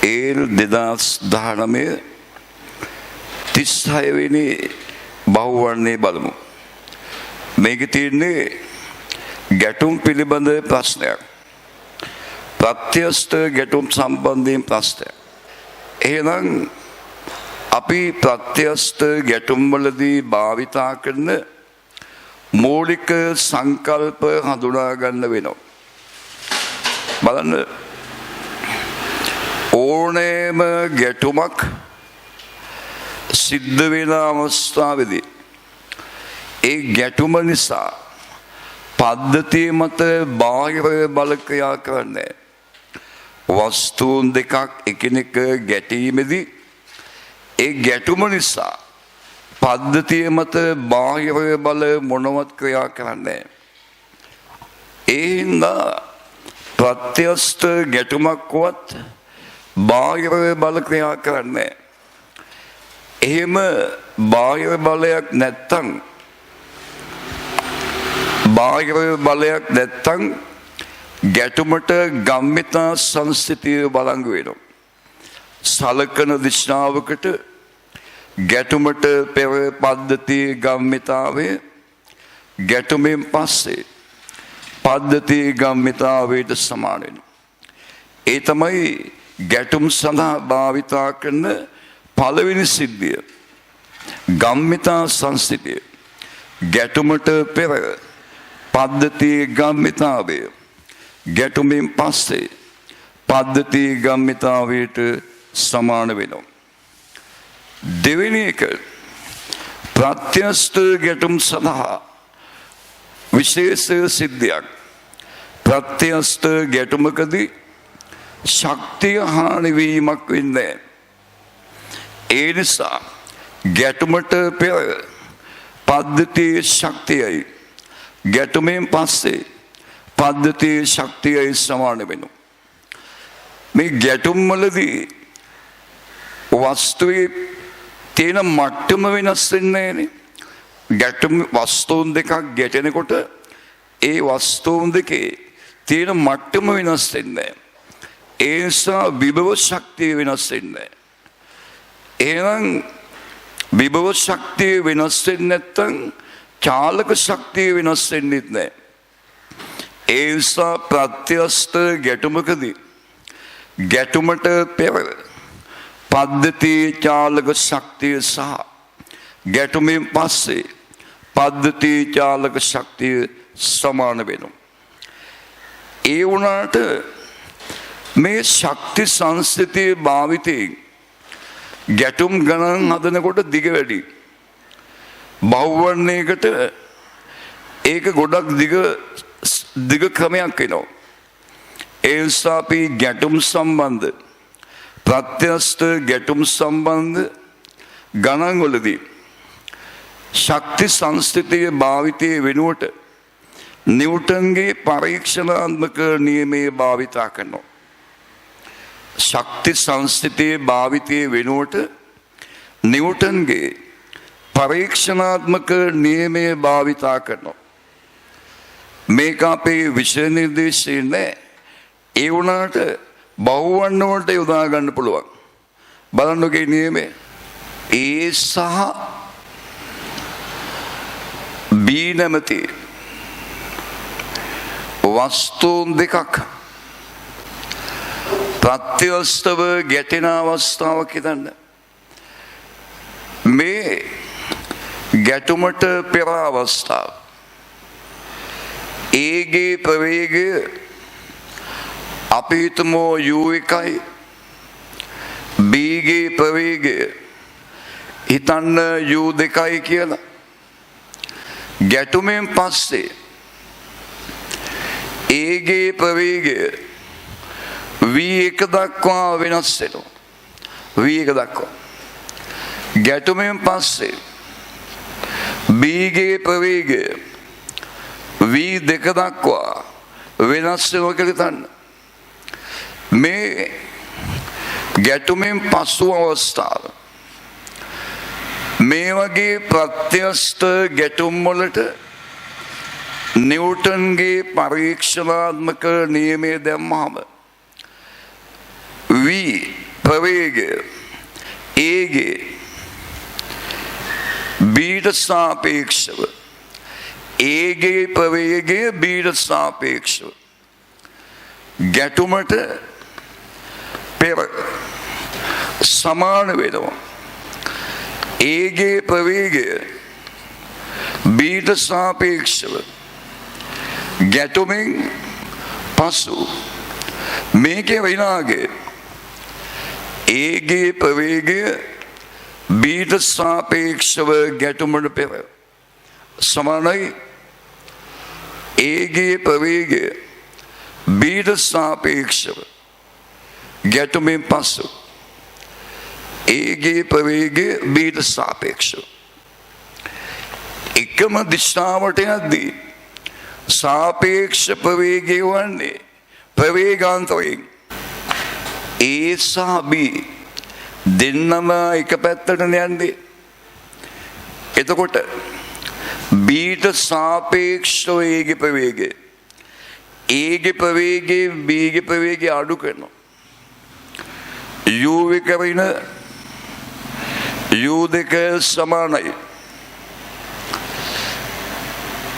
ඒල් 2019 36 වෙනි බහුවර්ණයේ බලමු. මේකේ තියෙන්නේ ගැටුම් පිළිබඳ ප්‍රශ්නයක්. ප්‍රත්‍යස්ථ ගැටුම් සම්බන්ධයෙන් ප්‍රශ්නයක්. එහෙනම් අපි ප්‍රත්‍යස්ථ ගැටුම් වලදී භාවිතා කරන මූලික සංකල්ප හඳුනා ගන්න වෙනවා. බලන්න, ඕනෑම ගැටුමක් සිද්ධ වෙන අවස්ථාවේදී ඒ ගැටුම නිසා පද්ධතිය මත බාහිර බල ක්‍රියා කරන්නේ. වස්තුන් දෙකක් එකිනෙක ගැටීමේදී ඒ ගැටුම නිසා පද්ධතිය මත බාහිර බල මොනවත් ක්‍රියා කරන්නේ. ඒ හින්දා ප්‍රත්‍යස්ථ ගැටුමක්වත් බාහිර බල ක්‍රියා කරන්නේ. එහෙම බාහිර බලයක් නැත්තම් ගැටුමට ගම්මිතා සංස්ථිතිය බලංගු වෙනවා. සලකන දිශාවකට ගැටුමට පෙර පද්ධතිය ගම්මිතාවේ ගැටුමෙන් පස්සේ පද්ධතිය ගම්මිතාවයට සමාන වෙනවා. ඒ තමයි ගැටුම් සඳහා භාවිතා කරන පළවෙනි සිද්ධිය. ගම්මිතා සංස්ථිතිය. ගැටුමට පෙර පද්ධතිය ගම්මිතාවේ ගැටුමෙන් පස්සේ පද්ධතිය ගම්මිතාවයට සමාන වෙනවා. දෙවෙනි එක, ප්‍රත්‍යස්ථ ගැටුම් සඳහා විශේෂ සිද්ධියක්. ප්‍රත්‍යස්ථ ගැටුමකදී ශක්තිය හානි වීමක් වෙන්නේ. ඒ නිසා ගැටුමට පෙර පද්ධතියේ ශක්තියයි ගැටුමෙන් පස්සේ පද්ධතියේ ශක්තියයි සමාන වෙනවා. මේ ගැටුම් වලදී වස්තුවේ තියෙන මට්ටම වෙනස් වෙන්නේ නේ. ගැටුම් වස්තුන් දෙකක් ගැටෙනකොට ඒ වස්තුන් දෙකේ තියෙන මට්ටම වෙනස් වෙන්නේ. ඒ නිසා විභව ශක්තිය වෙනස් වෙන්නේ. එහෙනම් විභව ශක්තිය වෙනස් වෙන්නේ නැත්නම් චාලක ශක්තිය වෙනස් වෙන්නේ නැහැ. ඒ නිසා ප්‍රත්‍යස්ථ ගැටුමකදී ගැටුමට පෙර පද්ධතියේ චාලක ශක්තිය සහ ගැටුමෙන් පස්සේ පද්ධතියේ චාලක ශක්තිය සමාන වෙනවා. ඒ වුණාට මේ ශක්ති සංස්ථිතියේ භාවිතයෙන් ගැටුම් ගණන් හදනකොට දිග වැඩි. බහුවර්ණයකට ඒක ගොඩක් දිග ක්‍රමයක් වෙනවා. ඒ නිසා අපි ගැටුම් සම්බන්ධ ප්‍රත්‍යස්ථ ගැටුම් සම්බන්ධ ගණන් වලදී ශක්ති සංස්ථිතියේ භාවිතයේ වෙනුවට නිව්ටන්ගේ පරීක්ෂණාත්මක නියමයේ භාවිතා කරනවා. ශක්ති සංස්ථිතියේ භාවිතයේ වෙනුවට නිව්ටන්ගේ පරීක්ෂණාත්මක නියමයේ භාවිතා කරනවා. මේක අපේ විෂය නිර්දේශයේ නෑ. ඒ වුණාට බහුවර්ණ වලට යොදා ගන්න පුළුවන්. බලන්නකේ නියමය. ඒ සහ බී නැමැති වස්තුන් දෙකක් ප්‍රත්‍යස්ථව ගැටෙන අවස්ථාවක් හිතන්න. මේ ගැටුමට පෙර අවස්ථාව. ඒගේ ප්‍රවේගය අපි හිතමු u1යි බීගේ ප්‍රවේගය හිතන්න u2යි කියලා. ගැටුමෙන් පස්සේ ඒගේ ප්‍රවේගය v1 දක්වා වෙනස් වෙනවා. v1 දක්වා. ගැටුමෙන් පස්සේ බීගේ ප්‍රවේගය v2 දක්වා වෙනස් වෙනවා කියලා හිතන්න. මේ ගැටුමෙන් පසු අවස්ථාව. මේ වගේ ප්‍රත්‍යස්ථ ගැටුම් වලට නිව්ටන්ගේ පරීක්ෂණාත්මක නියමය දැම්මම v ප්‍රවේගය ඒගේ බීට සාපේක්ෂව ඒගේ ප්‍රවේගය බීට සාපේක්ෂව ගැටුමට පෙර සමාන වෙනවා. ඒගේ ප්‍රවේගය බීට සාපේක්ෂව ගැටුමෙන් පසු මේකේ විනාගේ ඒගේ ප්‍රවේගය බීට සාපේක්ෂව ගැටුමට පෙර සමානයි ඒගේ ප්‍රවේගය බීට සාපේක්ෂව ගැටුමෙන් පසු ඒගේ ප්‍රවේගය බීට සාපේක්ෂව එකම දිශාවට යද්දී සාපේක්ෂ ප්‍රවේගය වන්නේ ප්‍රවේගාන්තරයෙන් ඒ සහ බී දෙන්නම එක පැත්තට යන්නේ. එතකොට බීට සාපේක්ෂව ඒගේ ප්‍රවේගය ඒගේ ප්‍රවේගයේ බීගේ ප්‍රවේගය අඩු කරනවා. u එක වෙන u දෙක සමානයි.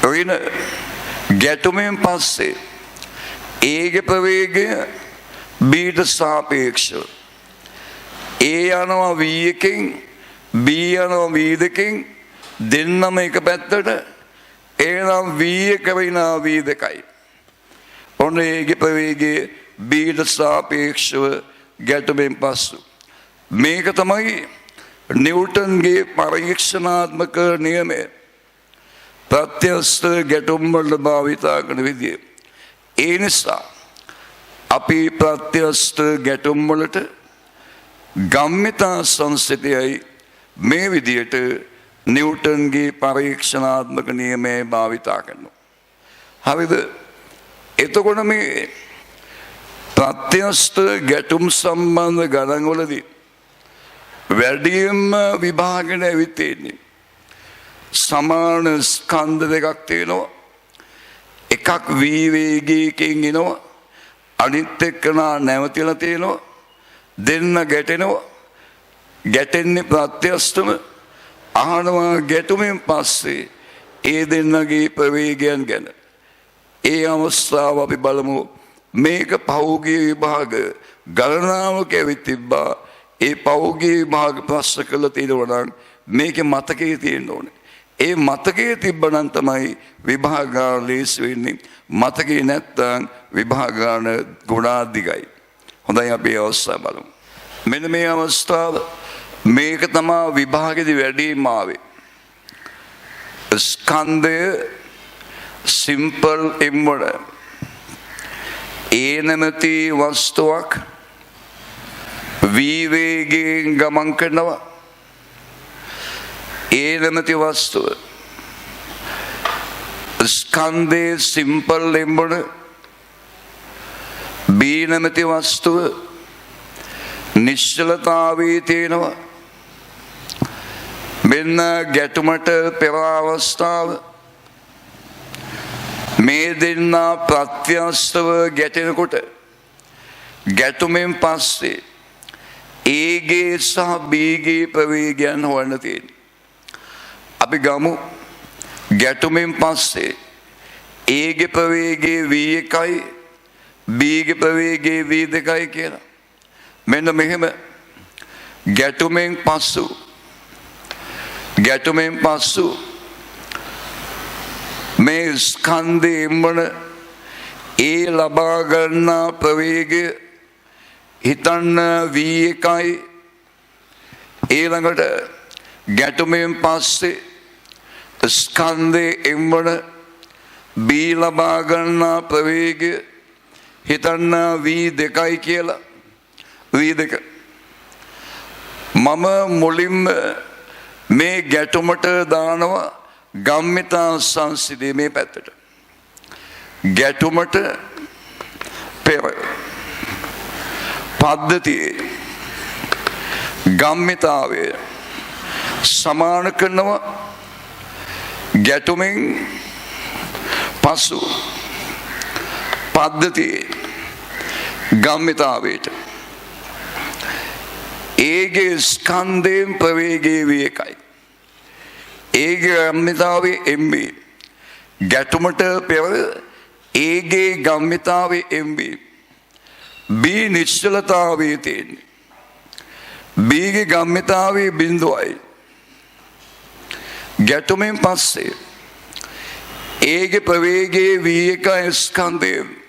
වෙන ගැටුමෙන් පස්සේ ඒගේ ප්‍රවේගය බීට සාපේක්ෂව ඒ යනවා v එකෙන් b යනවා v දෙකෙන් දෙන්නම එක පැත්තට එනම් v එක වෙනවා v දෙකයි. ඔන්න ඒගේ ප්‍රවේගය බීට සාපේක්ෂව ගැටුමෙන් පසු මේක තමයි නිව්ටන්ගේ පරීක්ෂණාත්මක නියමය. ප්‍රත්‍යස්ථ ගැටුම් වලට භාවිතා කරන විදිය. ඒ නිසා අපි ප්‍රත්‍යස්ථ ගැටුම් වලට ගම්මිතා සංස්ථිතයයි මේ විදියට නිව්ටන්ගේ පරීක්ෂණාත්මක නියමය භාවිතා කරනවා. හරිද? එතකොට මේ ප්‍රත්‍යස්ථ ගැටුම් සම්බන්ධ ගණන් වලදී වැඩියෙන්ම විභාගන ඇවිත් තියෙන්නේ සමාන ස්කන්ධ දෙකක් තියෙනවා. එකක් v වේගයකින් එනවා අනිත් එක්කනා නැවතිලා තියෙනවා. දෙන්න ගැටෙනවා. ගැටෙන්නේ ප්‍රත්‍යස්ථම අහනවා ගැටුමෙන් පස්සේ ඒ දෙන්නගේ ප්‍රවේගයන් ගැන. ඒ අවස්ථාව අපි බලමු. මේක පෞද්ගලික විභාග ගණනාවක ඇවිත් තිබ්බා. ඒ පෞද්ගලික විභාග ප්‍රශ්න කළ තියෙනවා නම් මේකේ මතකයේ තියෙන්න ඕනේ. ඒ මතකයේ තිබ්බනම් තමයි විභාග ගාන ලේසි වෙන්නේ. මතකයේ නැත්තම් විභාග ගාන ගොඩාක් දිගයි. හොඳයි අපි අවස්ථාව බලමු. මෙන්න මේ අවස්ථාව මේක තමයි විභාගෙදි වැඩිම ආවේ. ස්කන්ධය සිම්පල් එම්වල ඒ නැමැති වස්තුවක් v වේගයෙන් ගමන් කරනවා. ඒ නැමැති වස්තුව ස්කන්ධයේ සිම්පල් එම්වල b නැමැති වස්තුව නිශ්චලතාවයේ තියෙනවා. මෙන්න ගැටුමට පෙර අවස්ථාව මේ දෙන්න ප්‍රත්‍යස්ථව ගැටෙනකොට ගැටුමෙන් පස්සේ ඒගේ සහ බීගේ ප්‍රවේගයන් හොයන්න තියෙනවා. අපි ගමු ගැටුමෙන් පස්සේ ඒගේ ප්‍රවේගය v1යි බීගේ ප්‍රවේගය v2යි කියලා. මෙන්න මෙහෙම ගැටුමෙන් පසු මේ ස්කන්ධයෙන් වන ඒ ලබා ගන්නා ප්‍රවේගය හිතන්න v1යි. ඊළඟට ගැටුමෙන් පස්සේ ස්කන්ධයෙන් වන b ලබා ගන්නා ප්‍රවේගය හිතන්න v2යි කියලා. v2 මම මුලින්ම මේ ගැටුමට දානවා ගම්මිතා සංසිද්ධිය මේ පැත්තට. ගැටුමට පෙර පද්ධතියේ ගම්මිතාවය සමාන කරනවා ගැටුමෙන් පසු පද්ධතියේ ගම්මිතාවයට. ඒගේ ස්කන්ධයෙන් ප්‍රවේගයේ වී එකයි. ඒගේ ගම්මිතාවේ MB ගැටුමට පෙර ඒගේ ගම්මිතාවේ MB B නිශ්චලතාවයේ තියෙන්නේ. Bගේ ගම්මිතාවේ බිඳුවයි. ගැටුමෙන් පස්සේ ඒගේ ප්‍රවේගයේ V1 ස්කන්ධයෙන්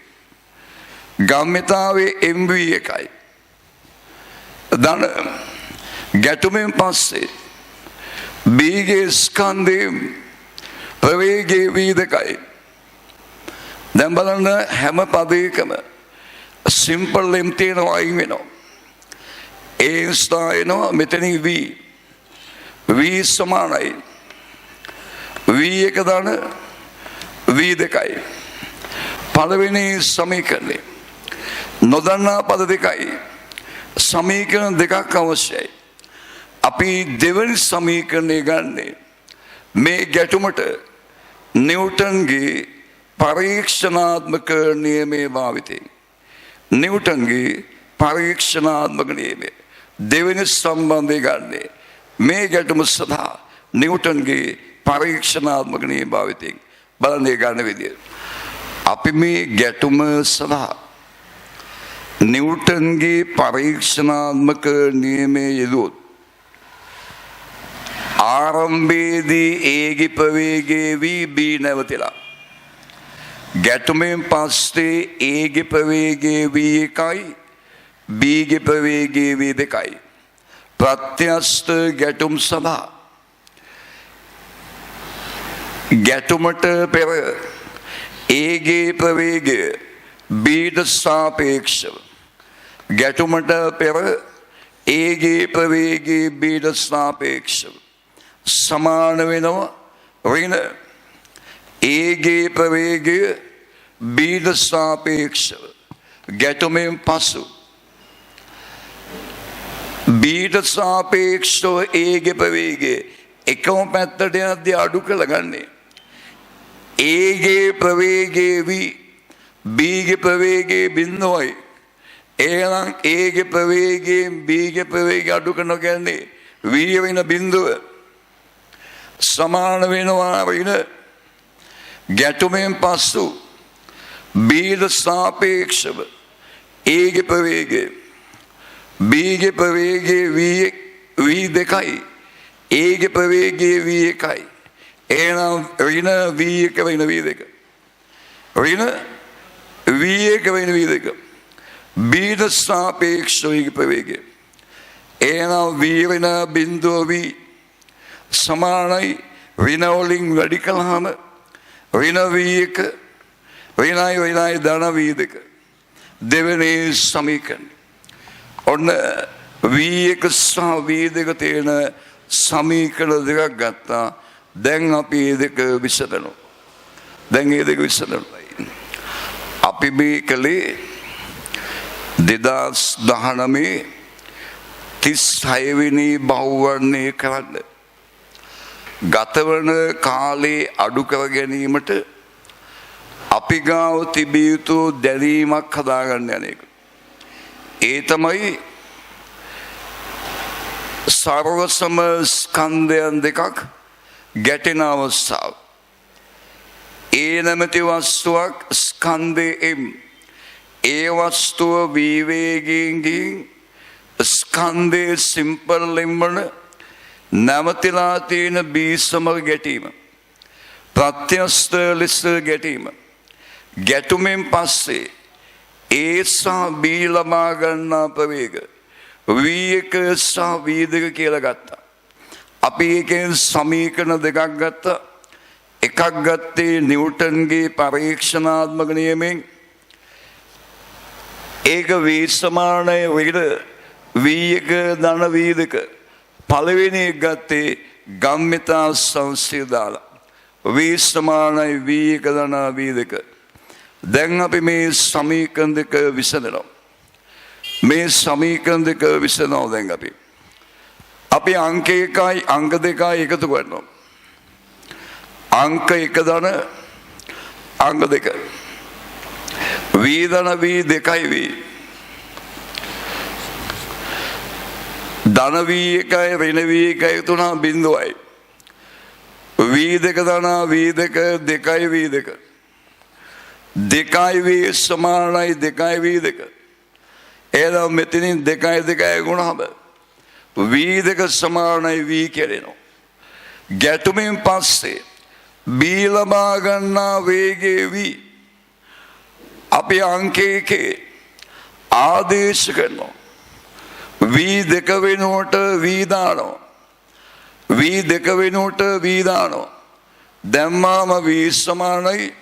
ගම්මිතාවේ MV එකයි. දන ගැටුමෙන් පස්සේ Bගේ ස්කන්ධයෙන් ප්‍රවේගයේ V2යි. දැන් බලන්න හැම පදයකම සිම්පල් M තියෙනවා අයින් වෙනවා. A ස්ථා එනවා මෙතනින් V සමානයි. V1 දාන V2යි. පළවෙනි සමීකරණය නොදන්නා පද දෙකයි. සමීකරණ දෙකක් අවශ්‍යයි. අපි දෙවනි සමීකරණය ගන්නේ මේ ගැටුමට නිව්ටන්ගේ පරීක්ෂණාත්මක නියමයේ භාවිතයෙන්. නිව්ටන්ගේ පරීක්ෂණාත්මක නියමය දෙවෙනි සම්බන්ධය ගන්නේ මේ ගැටුම සඳහා නිව්ටන්ගේ පරීක්ෂණාත්මක නියම භාවිතයෙන්. බලන්නේ ගන්න විදිය. අපි මේ ගැටුම සඳහා නිව්ටන්ගේ පරීක්ෂණාත්මක නියමයේ යෙදුවොත් ආරම්භයේදී ඒගේ ප්‍රවේගයේ V නැවතිලා ගැටුමෙන් පස්සේ ඒගේ ප්‍රවේගයේ V1යි Bගේ ප්‍රවේගයේ V2යි. ප්‍රත්‍යස්ත ගැටුම් සඳහා ගැටුමට පෙර ඒගේ ප්‍රවේගය Bට සාපේක්ෂව ගැටුමට පෙර ඒගේ ප්‍රවේගයේ Bට සාපේක්ෂව සමාන වෙනවා ඍණ ඒගේ ප්‍රවේගය Bට සාපේක්ෂව ගැටුමෙන් පසු Bට සාපේක්ෂව ඒගේ ප්‍රවේගය එකම පැත්තට යද්දී අඩු කළ ගන්නේ. ඒගේ ප්‍රවේගයේ V Bගේ ප්‍රවේගයේ බිඳුවයි. එහෙනම් ඒගේ ප්‍රවේගයෙන් Bගේ ප්‍රවේගය අඩු කරනවා කියන්නේ V වෙන බිඳුව සමාන වෙනවා ඍණ ගැටුමෙන් පසු Bට සාපේක්ෂව ඒගේ ප්‍රවේගය Bගේ ප්‍රවේගයේ V2යි ඒගේ ප්‍රවේගයේ V1යි. එහෙනම් ඍණ V1 වෙන V2 ඍණ V1 වෙන V2 Bට සාපේක්ෂව ඒගේ ප්‍රවේගය. එහෙනම් V වෙන බිඳුව V සමානයි ඍණ වලින් වැඩි කළාම ඍණ V1 ඍණයි ධන V2 දෙවෙනි සමීකරණය. ඔන්න V1 සහ V2 තියෙන සමීකරණ දෙකක් ගත්තා. දැන් අපි මේ දෙක විසඳනවා. අපි මේ කලේ 2019 36 වෙනි බහුවර්ණය කරන්න ගතවන කාලේ අඩු කර ගැනීමට අපි ගාව තිබිය යුතු දැනීමක් හදාගන්න යන එක. ඒ තමයි සර්වසම ස්කන්ධයන් දෙකක් ගැටෙන අවස්ථාව. ඒ නැමැති වස්තුවක් ස්කන්ධයෙන් ඒ වස්තුව විවේගයෙන් ස්කන්ධයේ සිම්පල් ලෙම්බන නැවතිලා තියෙන බී සමග ගැටීම ප්‍රත්‍යස්ත ලෙස ගැටීම ගැටුමෙන් පස්සේ ඒ සහ බී ලබා ගන්නා ප්‍රවේග V1 සහ V2 කියලා ගත්තා. අපි ඒකෙන් සමීකරණ දෙකක් ගත්තා. එකක් ගත්තේ නිව්ටන්ගේ පරීක්ෂණාත්මක නියමයෙන් ඒක V සමානයි ඍණ V1 ධන V2 පළවෙනි එක ගත්තේ ගම්මිතා සංසිය දාලා V සමානයි V1 ධන V2. දැන් අපි මේ සමීකරණ දෙක විසඳනවා. මේ සමීකරණ දෙක විසඳනවා. දැන් අපි අංක 1යි අංක 2යි එකතු කරනවා. අංක 1 ධන අංක 2 V ධන V2යි V ධන V1 ඍණ V1 එකතු වුණා 0යි. V2 දානවා V2 2යි V2. 2යි V සමානයි 2යි V2. එහෙනම් මෙතනින් 2යි 2යි ගුණාම V2 සමානයි V කෙරෙනවා. ගැටුමින් පස්සේ B ලබා ගන්නා වේගයේ V අපි අංක 1 ආදේශ කරනවා. V2 වෙනුවට V දානවා. V2 වෙනුවට V දානවා. දැම්මාම V සමානයි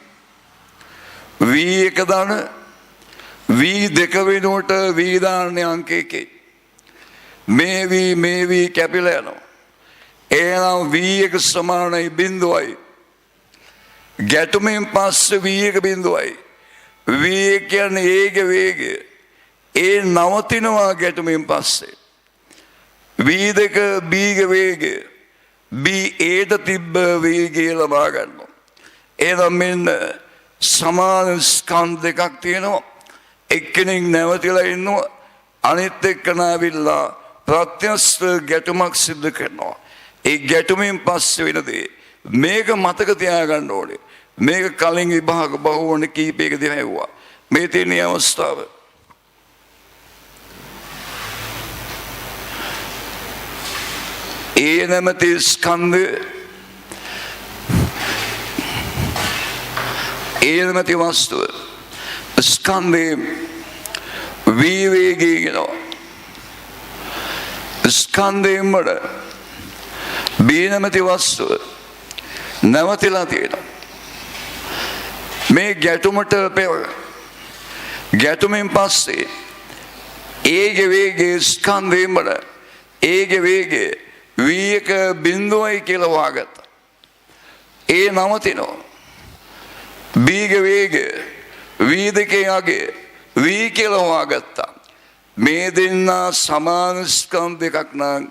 V1 දාන V2 වෙනුවට V දාන්නේ අංක 1. මේ V කැපිලා යනවා. එහෙනම් V1 සමානයි 0යි. ගැටුමෙන් පස්සේ V1 0යි. V1 කියන්නේ ඒගේ වේගය. ඒ නවතිනවා ගැටුමෙන් පස්සේ. V2 B ගේ වේගය. B ඒට තිබ්බ වේගය ලබා ගන්නවා. එහෙනම් මෙන්න සමාන ස්කන්ධ දෙකක් තියෙනවා. එක්කෙනෙක් නැවතිලා ඉන්නවා. අනිත් එක්කන ඇවිල්ලා ප්‍රත්‍යස්ත ගැටුමක් සිදු කරනවා. ඒ ගැටුමෙන් පස්සේ වෙන දේ මේක මතක තියාගන්න ඕනේ. මේක කලින් විභාග බහුවන කීපයකදී හැවුවා. මේ තියෙන අවස්ථාව. ඒ නැමැති ස්කන්ධය ඒ නැමැති වස්තුව ස්කන්ධේ V වේගයෙන් යනවා. ස්කන්ධයෙන් වල B නැමැති වස්තුව නැවතිලා තියෙනවා. මේ ගැටුමට පෙර ගැටුමෙන් පස්සේ ඒගේ වේගයේ ස්කන්ධයෙන් වල ඒගේ වේගයේ V1 0යි කියලා වාගත්තා. ඒ නවතිනවා. B ගේ වේගය V2 ගේ V කියලා වාගත්තා. මේ දෙන්න සමාන ස්කන්ධ දෙකක් නම්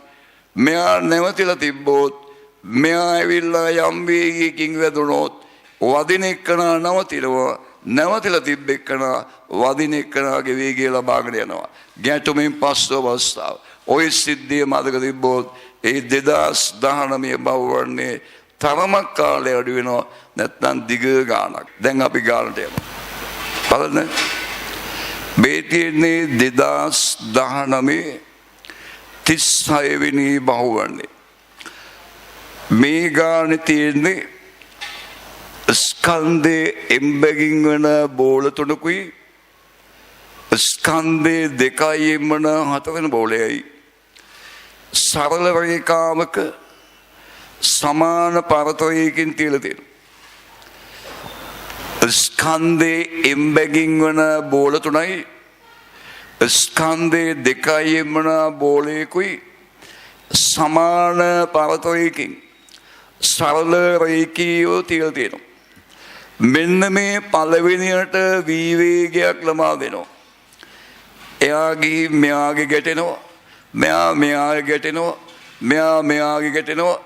මෙයා නැවතිලා තිබ්බොත් මෙයා ඇවිල්ලා යම් වේගයකින් වැදුනොත් වදින එක්කන නවතිනවා. නැවතිලා තිබ්බ එක්කන වදින එක්කනගේ වේගය ලබාගෙන යනවා. ගැටුමෙන් පස්ව අවස්ථාව. ඔය සිද්ධිය මතක තිබ්බොත් ඒ 2019 බවවන්නේ තරමක් කාලය අඩු වෙනවා. නැත්නම් දිග ගානක්. දැන් අපි ගානට යමු. බලන්න. මේ තියෙන්නේ 2019 36 වෙනි බහුවන්නේ. මේ ගානේ තියෙන්නේ ස්කන්ධේ එම්බැගින් වන බෝල තුනකුයි ස්කන්ධේ දෙකයින් වන 4 වෙන බෝලයයි සරල රේඛාවක සමාන පරතරයකින් තියලා තියෙනවා. ස්කන්ධේ එම්බැගින් වන බෝල තුනයි ස්කන්ධේ දෙකයින් වන බෝලයකුයි සමාන පරතරයකින් සරල රේඛීයව තියලා තියෙනවා. මෙන්න මේ පළවෙනියට V වේගයක් ලබා දෙනවා. එයා ගිහින් මෙයාගේ ගැටෙනවා. මෙයා මෙයාගේ ගැටෙනවා. මෙයා මෙයාගේ ගැටෙනවා.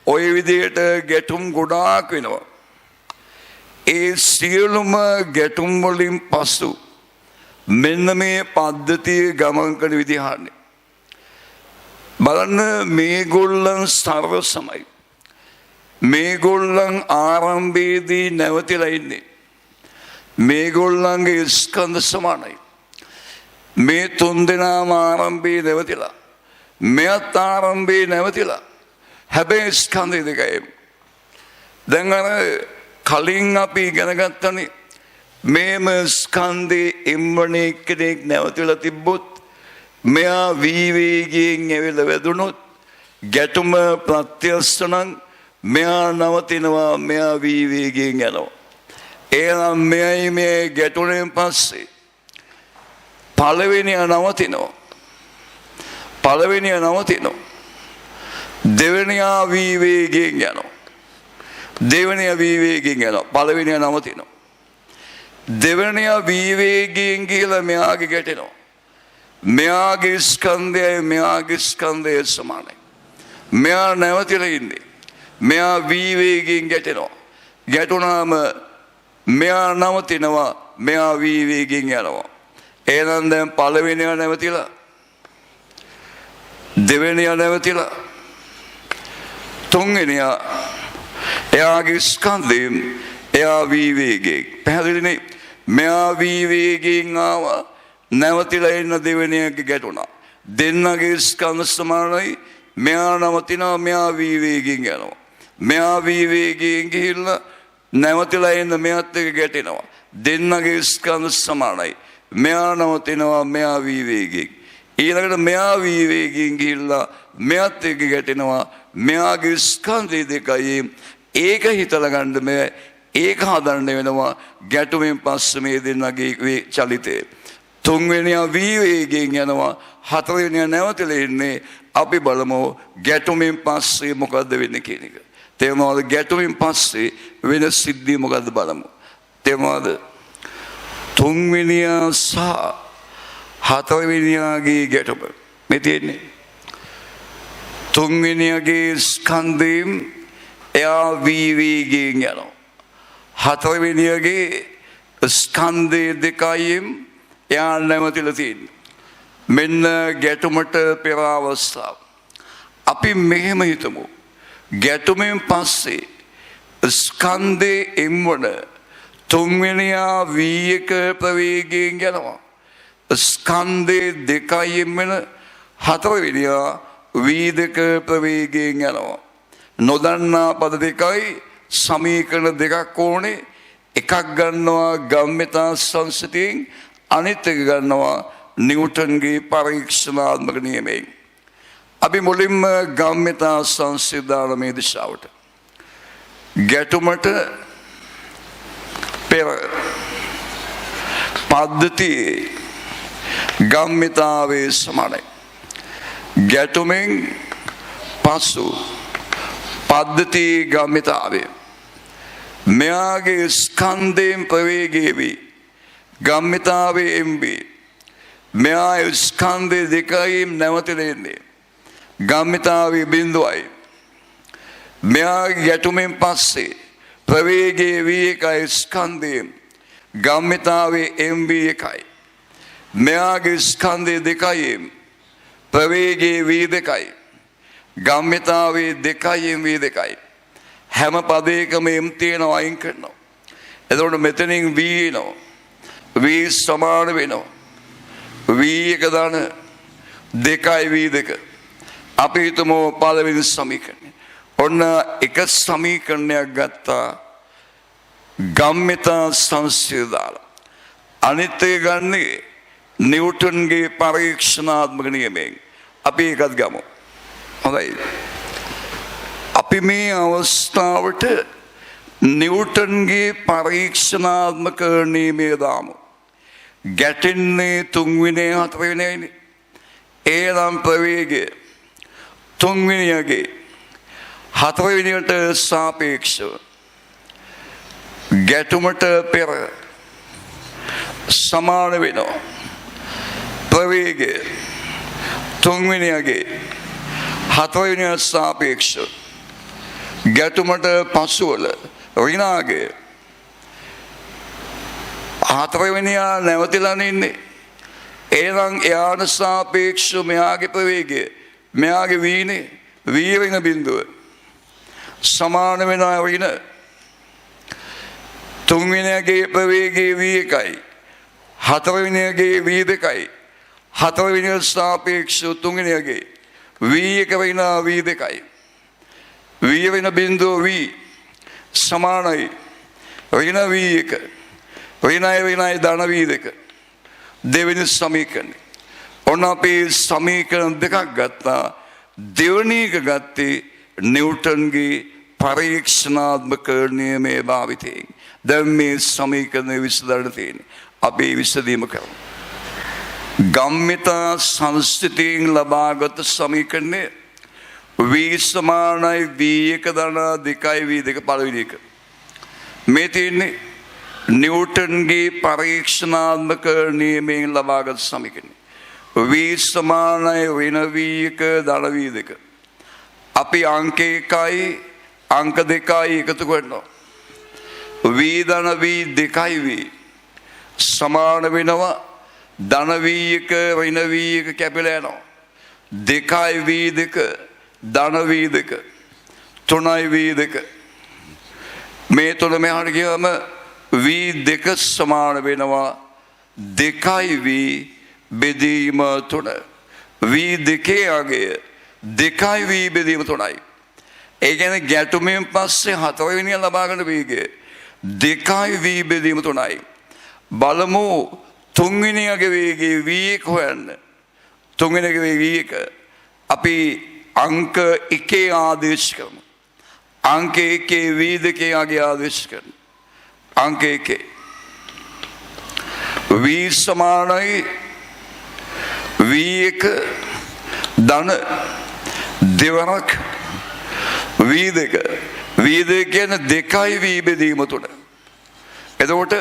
ඔය විදිහට ගැටුම් ගොඩාක් වෙනවා. ඒ සියලුම ගැටුම් වලින් පසු මෙන්න මේ පද්ධතිය ගමන් කරන විදිහන්නේ. බලන්න මේගොල්ලන් සර්ව සමයි. මේගොල්ලන් ආරම්භයේදී නැවතිලා ඉන්නේ. මේගොල්ලන්ගේ ස්කන්ධ සමානයි. මේ තුන් දෙනාම ආරම්භයේ නැවතිලා. මෙයත් ආරම්භයේ නැවතිලා. හැබැයි ස්කන්ධ දෙකයි. දැන් අර කලින් අපි ඉගෙන ගත්තනේ මේම ස්කන්ධේ එම්වනේ කෙනෙක් නැවතිලා තිබ්බොත් මෙයා V වේගයෙන් ඇවිල්ලා වැදුනොත් ගැටුම ප්‍රත්‍යස්තනම් මෙයා නවතිනවා. මෙයා V වේගයෙන් යනවා. එහෙනම් මෙයයි මේ ගැටුණෙන් පස්සේ පළවෙනිය නවතිනවා. පළවෙනිය නවතිනවා. දෙවෙනියා V වේගයෙන් යනවා. දෙවෙනියා V වේගයෙන් යනවා. පළවෙනිය නවතිනවා. දෙවෙනියා V වේගයෙන් ගිහලා මෙයාගේ ගැටෙනවා. මෙයාගේ ස්කන්ධයයි මෙයාගේ ස්කන්ධය සමානයි. මෙයා නැවතිලා ඉන්නේ. මෙයා V වේගයෙන් ගැටෙනවා. ගැටුණාම මෙයා නවතිනවා. මෙයා V වේගයෙන් යනවා. එහෙනම් දැන් පළවෙනිව නැවතිලා දෙවෙනියා නැවතිලා තුන්වෙනියා එයාගේ ස්කන්ධයෙන් එයා විවේකයේ පැහැදිලිනේ මෙයා විවේකයෙන් ආවා නැවතිලා එන්න දෙවෙනියාගේ ගැටුණා දෙන්නගේ ස්කන්ධ සමානයි මෙයා නවතිනවා මෙයා විවේකයෙන් යනවා මෙයා විවේකයෙන් ගිහිල්ලා නැවතිලා එන්න මෙයාත් එක්ක ගැටෙනවා දෙන්නගේ ස්කන්ධ සමානයි මෙයා නවතිනවා මෙයා විවේකයෙන් ඊළඟට මෙයා විවේකයෙන් ගිහිල්ලා මෙයාත් එක්ක ගැටෙනවා මෙයාගේ ස්කන්ධය දෙකයි ඒක හිතලා ගන්න මේ ඒක හදන්න වෙනවා ගැටුමෙන් පස්සේ මේ දෙන්නගේ චලිතය තුන්වෙනියා විවේකයෙන් යනවා හතරවෙනියා නැවතිලා ඉන්නේ අපි බලමු ගැටුමෙන් පස්සේ මොකද්ද වෙන්නේ කියන එක තේමවල ගැටුමෙන් පස්සේ වෙන සිද්ධිය මොකද්ද බලමු තේමවල තුන්වෙනියා සහ හතරවෙනියාගේ ගැටුම මේ තියෙන්නේ තුන්වෙනියාගේ ස්කන්ධයෙන් එයා විවේකයෙන් යනවා හතරවෙනියාගේ ස්කන්ධය දෙකයින් එයා නැවතිලා තියෙන්නේ මෙන්න ගැටුමට පෙර අවස්ථාව අපි මෙහෙම හිතමු ගැටුමෙන් පස්සේ ස්කන්ධේ එම්වන තුන්වෙනියා V1 ප්‍රවේගයෙන් යනවා ස්කන්ධේ දෙකයින් වෙන හතරවෙනියා V2 ප්‍රවේගයෙන් යනවා නොදන්නා පද දෙකයි සමීකරණ දෙකක් ඕනේ එකක් ගන්නවා ගම්මිතා සංස්කෘතියෙන් අනිත් එක ගන්නවා නිව්ටන්ගේ පරීක්ෂණාත්මක නියමයෙන් අපි මුලින්ම ගම්මිතා සංසිද්ධානමේ දිශාවට ගැටුමට පෙර පද්ධතියේ ගම්මිතාවේ සමානයි ගැටුමෙන් පසු පද්ධතියේ ගම්මිතාවේ මෙයාගේ ස්කන්ධයෙන් ප්‍රවේගයේවි ගම්මිතාවේ එම්බී මෙයා ස්කන්ධය දෙකයින් නැවතිලා ඉන්නේ ගම්මිතාවේ බිඳුවයි මෙයාගේ ගැටුමෙන් පස්සේ ප්‍රවේගයේ V1 ස්කන්ධයෙන් ගම්මිතාවේ MB1 මෙයාගේ ස්කන්ධය දෙකයින් ප්‍රවේගයේ V2 ගම්මිතාවේ දෙකයින් V2 හැම පදයකම M තියෙනවා අයින් කරනවා එතකොට මෙතනින් V එනවා V සමාන වෙනවා V1 දාන දෙකයි V2 අපි හිතමු පළවෙනි සමීකරණය ඔන්න එක සමීකරණයක් ගත්තා ගම්මිතා සංසිද්ධිය දාලා අනිත් එක ගන්නේ නිව්ටන්ගේ පරීක්ෂණාත්මක නියමයෙන් අපි ඒකත් ගමු හොඳයි අපි මේ අවස්ථාවට නිව්ටන්ගේ පරීක්ෂණාත්මක නියමය දාමු ගැටෙන්නේ තුන්වෙනි හතරවෙනි ඒ නම් ප්‍රවේගය තුන්වෙනියගේ හතරවෙනියට සාපේක්ෂව ගැටුමට පෙර සමාන වෙනවා ප්‍රවේගය තුන්වෙනියගේ හතරවෙනියට සාපේක්ෂව ගැටුමට පසුවල ඍණාගය හතරවෙනියා නැවතිලා ඉන්නේ එනම් එයාට සාපේක්ෂව මෙයාගේ ප්‍රවේගය මෙයාගේ වීනේ වී වෙන බිඳුව සමාන වෙනවා ඍණ තුන්වෙනියගේ ප්‍රවේගයේ V1 හතරවෙනියගේ V2 හතරවෙනියට සාපේක්ෂව තුන්වෙනියගේ V1 වෙනවා V2 V වෙන බිඳුව V සමානයි ඍණ V1 ඍණය වෙනයි ධන V2 දෙවෙනි සමීකරණය ඔන්න අපි සමීකරණ දෙකක් ගත්තා දෙවෙනි එක ගත්තේ නිව්ටන්ගේ පරීක්ෂණාත්මක නියමයේ භාවිතයෙන් දැන් මේ සමීකරණය විසඳන්න තියෙන්නේ අපි විසඳීම කරමු ගම්මිතා සංස්කෘතියෙන් ලබාගත් සමීකරණය V සමානයි V1 ධන 2 V2 පළවෙනි එක මේ තියෙන්නේ නිව්ටන්ගේ පරීක්ෂණාත්මක නියමයෙන් ලබාගත් සමීකරණය V සමානයි ඍණ V1 ධන V2 අපි අංක 1යි අංක 2යි එකතු කරනවා V ධන V2 V සමාන වෙනවා ධන V1 ඍණ V1 කැපිලා යනවා දෙකයි වී දෙක ධන වී දෙක තුනයි වී දෙක මේ තුන මෙහාට ගියාම වී දෙක සමාන වෙනවා දෙකයි වී බෙදීම තුන වී දෙකේ අගය දෙකයි වී බෙදීම තුනයි ඒ කියන්නේ ගැටුමෙන් පස්සේ හතරවෙනිය ලබා ගන්න වේගය දෙකයි වී බෙදීම තුනයි බලමු තුන්වෙනියගේ වේගය v1 හොයන්න තුන්වෙනියගේ v1 අපි අංක 1 ආදේශ කරමු අංක 1 v2 ගේ ආදේශ කරමු අංක 1 v සමානයි v1 ධන දෙවරක් v2 කියන්නේ දෙකයි v බෙදීම තුන එතකොට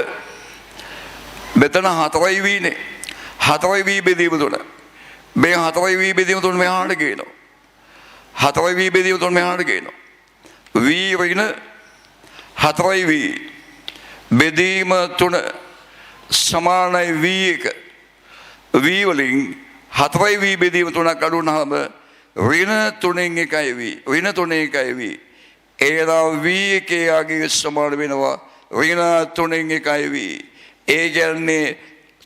මෙතන හතරයි වීනේ හතරයි වී බෙදීම තුන මේ හතරයි වී බෙදීම තුන මෙහාට ගේනවා හතරයි වී බෙදීම තුන මෙහාට ගේනවා වී වෙන හතරයි වී බෙදීම තුන සමානයි වී එක වී වලින් හතරයි වී බෙදීම තුනක් අඩු වුණාම ඍණ තුනෙන් එකයි වී ඍණ තුනෙන් එකයි වී ඒලා වී එකේ අගය සමාන වෙනවා ඍණ තුනෙන් එකයි වී ඒ කියන්නේ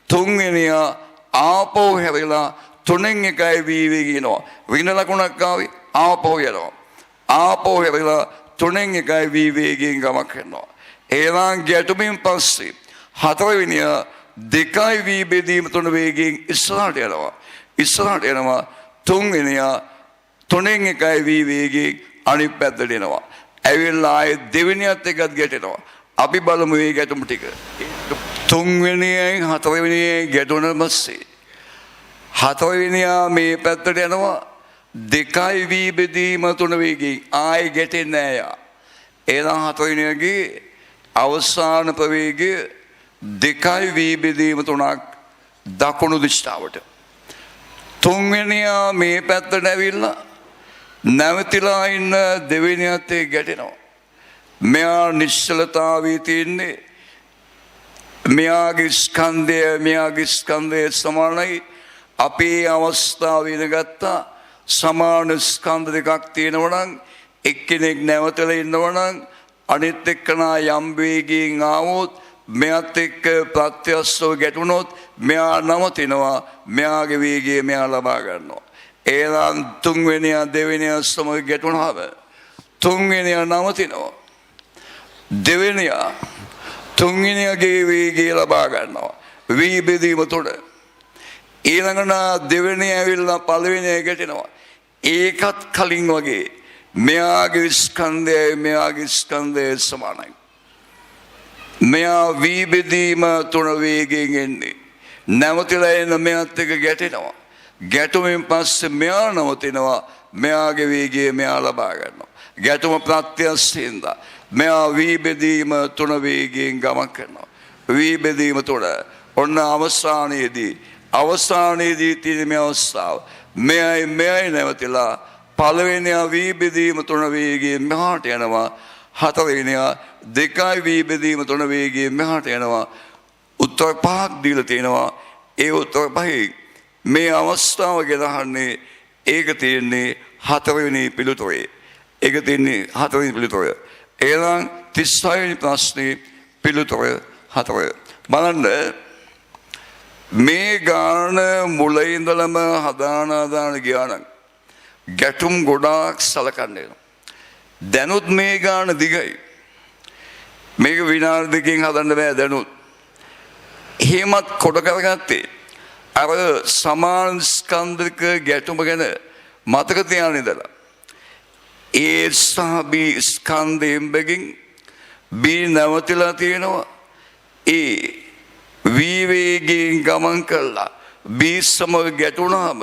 තුන්වෙනියා ආපෝ හැරිලා තුනෙන් එකයි වී කියනවා ඍණ ලකුණක් ආවේ ආපෝ යනවා ආපෝ හැරිලා තුනෙන් එකයි වී වේගයෙන් ගමක් කරනවා එහෙනම් ගැටුමින් පස්සේ හතරවෙනියා දෙකයි වී බෙදීම තුන වේගයෙන් ඉස්සරහට යනවා තුන්වෙනියා තුනෙන් එකයි වී වේගයෙන් අනිත් පැත්තට එනවා ඇවිල්ලා ආයේ දෙවෙනියත් එකත් ගැටෙනවා අපි බලමු මේ ගැටුම් ටික තුන්වෙනියයි හතරවෙනියයි ගැටුණ පස්සේ හතරවෙනියා මේ පැත්තට යනවා දෙකයි වී බෙදීම තුන වේගයෙන් ආයේ ගැටෙන්නේ නැහැ යා එහෙනම් හතරවෙනියගේ අවසාන ප්‍රවේගය දෙකයි වී බෙදීම තුනක් දකුණු දිශාවට තුන්වෙනියා මේ පැත්තට ඇවිල්ලා නැවතිලා ඉන්න දෙවෙනියත් එක්ක ගැටෙනවා මෙයා නිශ්චලතාවයේ තියෙන්නේ මෙයාගේ ස්කන්ධය සමානයි අපේ අවස්ථාව ඉඳගත්තා සමාන ස්කන්ධ දෙකක් තියෙනවා නම් එක්කෙනෙක් නැවතලා ඉන්නවා නම් අනිත් එක්කනා යම් වේගයෙන් ආවොත් මෙයාත් එක්ක ප්‍රත්‍යස්තව ගැටුණොත් මෙයා නවතිනවා මෙයාගේ වේගය මෙයා ලබා ගන්නවා එහෙනම් තුන්වෙනියා දෙවෙනියා සමග ගැටුණාම තුන්වෙනියා නවතිනවා දෙවෙනියා තුන්වෙනියගේ වේගය ලබා ගන්නවා වී බෙදීම තුන ඊළඟට දෙවෙනිය ඇවිල්ලා පළවෙනිය ගැටෙනවා ඒකත් කලින් වගේ මෙයාගේ ස්කන්ධය සමානයි මෙයා වී බෙදීම තුන වේගයෙන් එන්නේ නැවතිලා එන මෙයාත් එක්ක ගැටෙනවා ගැටුමෙන් පස්සේ මෙයා නවතිනවා මෙයාගේ වේගය මෙයා ලබා ගන්නවා ගැටුම ප්‍රත්‍යස්තෙන්ද මෙයා වී බෙදීම තුන වේගයෙන් ගමන් කරනවා වී බෙදීම තුන ඔන්න අවසානයේදී තියෙන මේ අවස්ථාව මෙයයි නැවතිලා පළවෙනියා වී බෙදීම තුන වේගයෙන් මෙහාට යනවා හතරවෙනියා දෙකයි වී බෙදීම තුන වේගයෙන් මෙහාට යනවා උත්තර පහක් දීලා තියෙනවා ඒ උත්තර පහේ මේ අවස්ථාව ගෙනහන්නේ ඒක තියෙන්නේ හතරවෙනි පිළිතුරේ එහෙනම් 36 වෙනි ප්‍රශ්නේ පිළිතුර 4 බලන්න මේ ගාන මුල ඉඳලම හදාන ගියානම් ගැටුම් ගොඩාක් සලකන්නේ දැනුත් මේ ගාන දිගයි මේක විනාඩි දෙකකින් හදන්න බෑ දැනුත් එහෙමත් කොට කරගත්තේ අර සමාන ස්කන්ධක ගැටුම ගැන මතක තියාගෙන ඉඳලා ඒ සහ බී ස්කන්ධයෙන් බැගින් බී නැවතිලා තියෙනවා ඒ වී වේගයෙන් ගමන් කළා බී සමග ගැටුණාම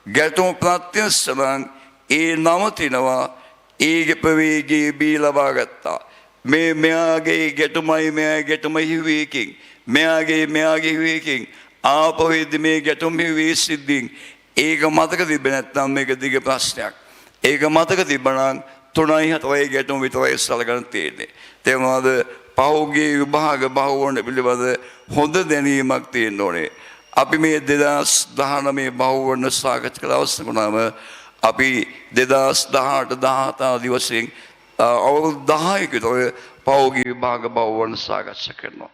ගැටුම ප්‍රත්‍යක්ෂයෙන් ඒ නවතිනවා ඒ ප්‍රවේගයේ බී ලබා ගත්තා මෙයාගේ ගැටුමයි හිවේකින් මෙයාගේ හිවේකින් ආපහුද මේ ගැටුම් හිවේ සිද්ධින් ඒක මතක තිබෙ නැත්නම් මේක දිග ප්‍රශ්නයක් ඒක මතක තිබ්බනම් 3-4 ගැටුම් විතරයි සලකන්න තියෙන්නේ. ඒ මොනවාද? පහුගිය විභාග බහුවන පිළිබඳ හොඳ දැනීමක් තියෙන්න ඕනේ. අපි මේ 2019 බහුවර්ණ සාකච්ඡා දවස් වුණාම අපි 2018 17 දිවසෙන් අවුරුදු 10ක විතර පෞද්ගලික විභාග බහුවර්ණ සාකච්ඡා කරනවා.